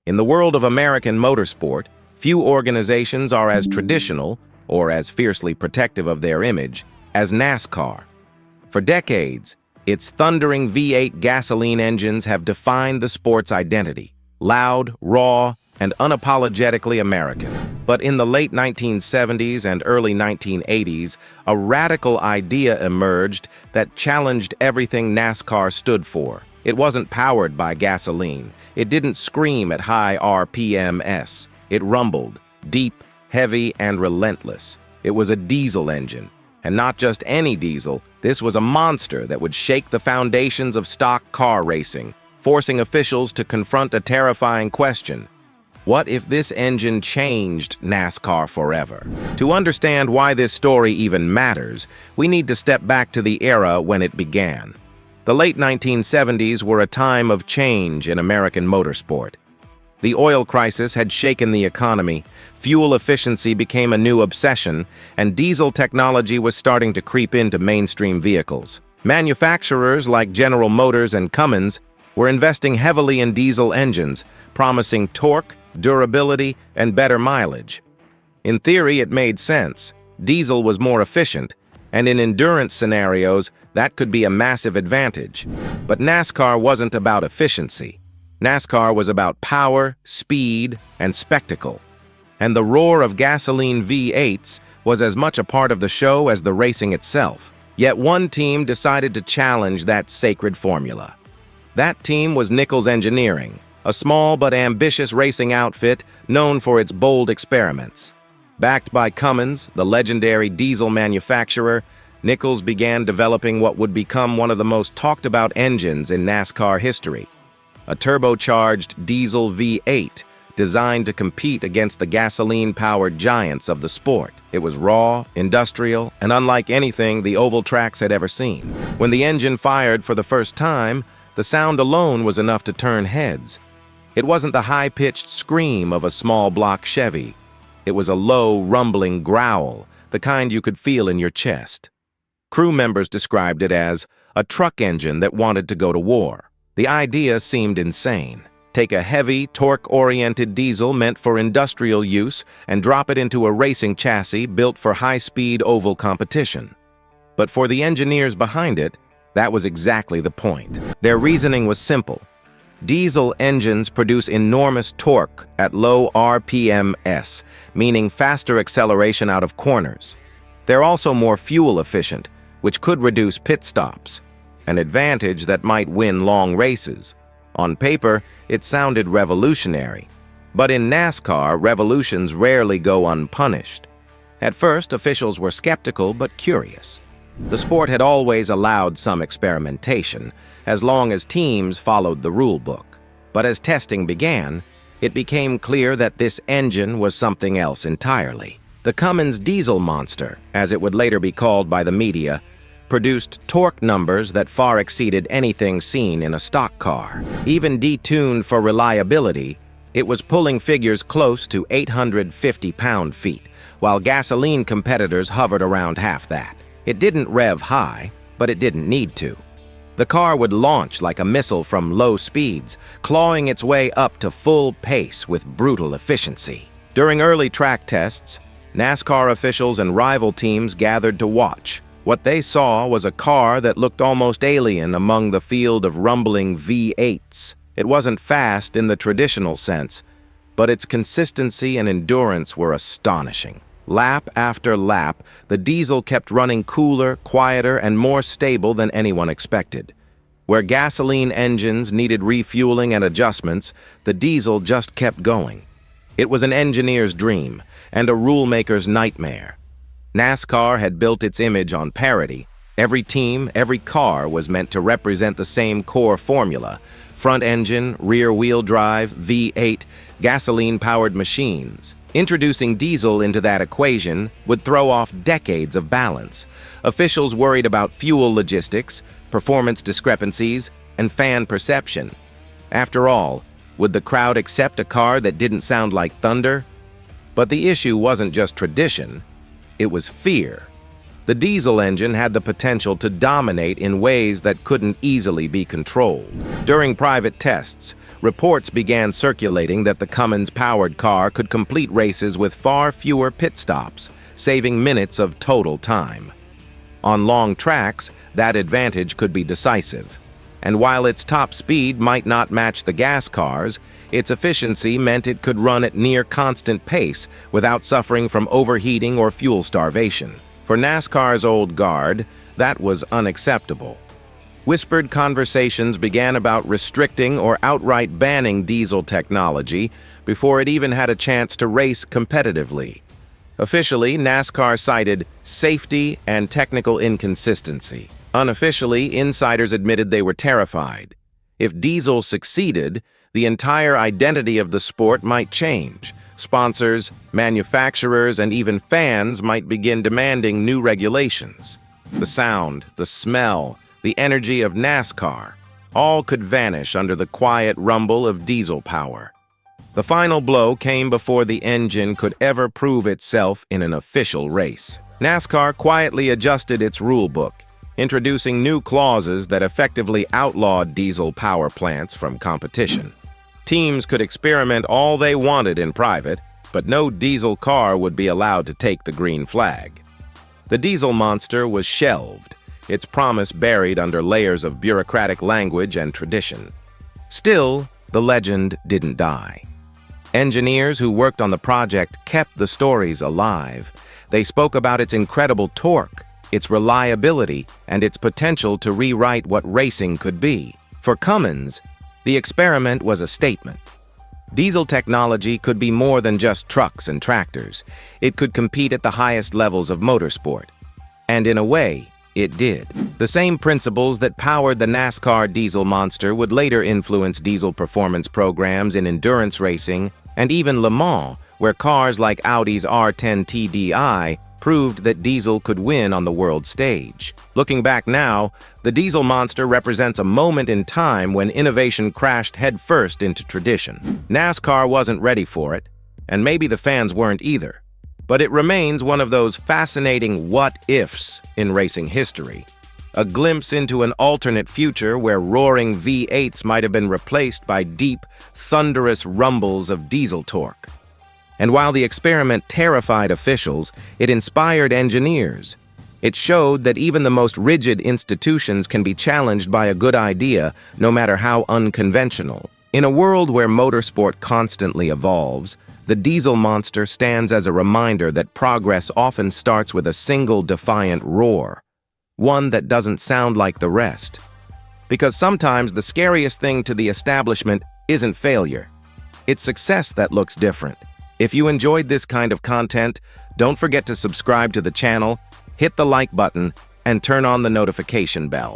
In the world of American motorsport, few organizations are as traditional, or as fiercely protective of their image, as NASCAR. For decades, its thundering V8 gasoline engines have defined the sport's identity, loud, raw, and unapologetically American. But in the late 1970s and early 1980s, a radical idea emerged that challenged everything NASCAR stood for. It wasn't powered by gasoline. It didn't scream at high RPMs. It rumbled, deep, heavy, and relentless. It was a diesel engine. And not just any diesel, this was a monster that would shake the foundations of stock car racing, forcing officials to confront a terrifying question. What if this engine changed NASCAR forever? To understand why this story even matters, we need to step back to the era when it began. The late 1970s were a time of change in American motorsport. The oil crisis had shaken the economy, fuel efficiency became a new obsession, and diesel technology was starting to creep into mainstream vehicles. Manufacturers like General Motors and Cummins were investing heavily in diesel engines, promising torque, durability, and better mileage. In theory, it made sense. Diesel was more efficient, and in endurance scenarios, that could be a massive advantage. But NASCAR wasn't about efficiency. NASCAR was about power, speed, and spectacle. And the roar of gasoline V8s was as much a part of the show as the racing itself. Yet one team decided to challenge that sacred formula. That team was Nichols Engineering, a small but ambitious racing outfit known for its bold experiments. Backed by Cummins, the legendary diesel manufacturer, Nichols began developing what would become one of the most talked-about engines in NASCAR history, a turbocharged diesel V8 designed to compete against the gasoline-powered giants of the sport. It was raw, industrial, and unlike anything the oval tracks had ever seen. When the engine fired for the first time, the sound alone was enough to turn heads. It wasn't the high-pitched scream of a small-block Chevy. It was a low, rumbling growl, the kind you could feel in your chest. Crew members described it as a truck engine that wanted to go to war. The idea seemed insane. Take a heavy, torque-oriented diesel meant for industrial use and drop it into a racing chassis built for high-speed oval competition. But for the engineers behind it, that was exactly the point. Their reasoning was simple. Diesel engines produce enormous torque at low RPMs, meaning faster acceleration out of corners. They're also more fuel efficient, which could reduce pit stops, an advantage that might win long races. On paper, it sounded revolutionary. But in NASCAR, revolutions rarely go unpunished. At first, officials were skeptical but curious. The sport had always allowed some experimentation, as long as teams followed the rule book. But as testing began, it became clear that this engine was something else entirely. The Cummins diesel monster, as it would later be called by the media, produced torque numbers that far exceeded anything seen in a stock car. Even detuned for reliability, it was pulling figures close to 850 pound-feet, while gasoline competitors hovered around half that. It didn't rev high, but it didn't need to. The car would launch like a missile from low speeds, clawing its way up to full pace with brutal efficiency. During early track tests, NASCAR officials and rival teams gathered to watch. What they saw was a car that looked almost alien among the field of rumbling V8s. It wasn't fast in the traditional sense, but its consistency and endurance were astonishing. Lap after lap, the diesel kept running cooler, quieter, and more stable than anyone expected. Where gasoline engines needed refueling and adjustments, the diesel just kept going. It was an engineer's dream and a rulemaker's nightmare. NASCAR had built its image on parity. Every team, every car was meant to represent the same core formula: front engine, rear-wheel drive, V8, gasoline-powered machines. Introducing diesel into that equation would throw off decades of balance. Officials worried about fuel logistics, performance discrepancies, and fan perception. After all, would the crowd accept a car that didn't sound like thunder? But the issue wasn't just tradition, it was fear. The diesel engine had the potential to dominate in ways that couldn't easily be controlled. During private tests, reports began circulating that the Cummins-powered car could complete races with far fewer pit stops, saving minutes of total time. On long tracks, that advantage could be decisive. And while its top speed might not match the gas cars, its efficiency meant it could run at near constant pace without suffering from overheating or fuel starvation. For NASCAR's old guard, that was unacceptable. Whispered conversations began about restricting or outright banning diesel technology before it even had a chance to race competitively. Officially, NASCAR cited safety and technical inconsistency. Unofficially, insiders admitted they were terrified. If diesel succeeded, the entire identity of the sport might change. Sponsors, manufacturers, and even fans might begin demanding new regulations. The sound, the smell, the energy of NASCAR, all could vanish under the quiet rumble of diesel power. The final blow came before the engine could ever prove itself in an official race. NASCAR quietly adjusted its rulebook, introducing new clauses that effectively outlawed diesel power plants from competition. Teams could experiment all they wanted in private, but no diesel car would be allowed to take the green flag. The diesel monster was shelved, its promise buried under layers of bureaucratic language and tradition. Still, the legend didn't die. Engineers who worked on the project kept the stories alive. They spoke about its incredible torque, its reliability, and its potential to rewrite what racing could be. For Cummins, the experiment was a statement. Diesel technology could be more than just trucks and tractors. It could compete at the highest levels of motorsport. And in a way, it did. The same principles that powered the NASCAR diesel monster would later influence diesel performance programs in endurance racing and even Le Mans, where cars like Audi's R10 TDI proved that diesel could win on the world stage. Looking back now, the diesel monster represents a moment in time when innovation crashed headfirst into tradition. NASCAR wasn't ready for it, and maybe the fans weren't either. But it remains one of those fascinating what-ifs in racing history. A glimpse into an alternate future where roaring V8s might have been replaced by deep, thunderous rumbles of diesel torque. And while the experiment terrified officials, it inspired engineers. It showed that even the most rigid institutions can be challenged by a good idea, no matter how unconventional. In a world where motorsport constantly evolves, the diesel monster stands as a reminder that progress often starts with a single defiant roar, one that doesn't sound like the rest. Because sometimes the scariest thing to the establishment isn't failure. It's success that looks different. If you enjoyed this kind of content, don't forget to subscribe to the channel, hit the like button, and turn on the notification bell.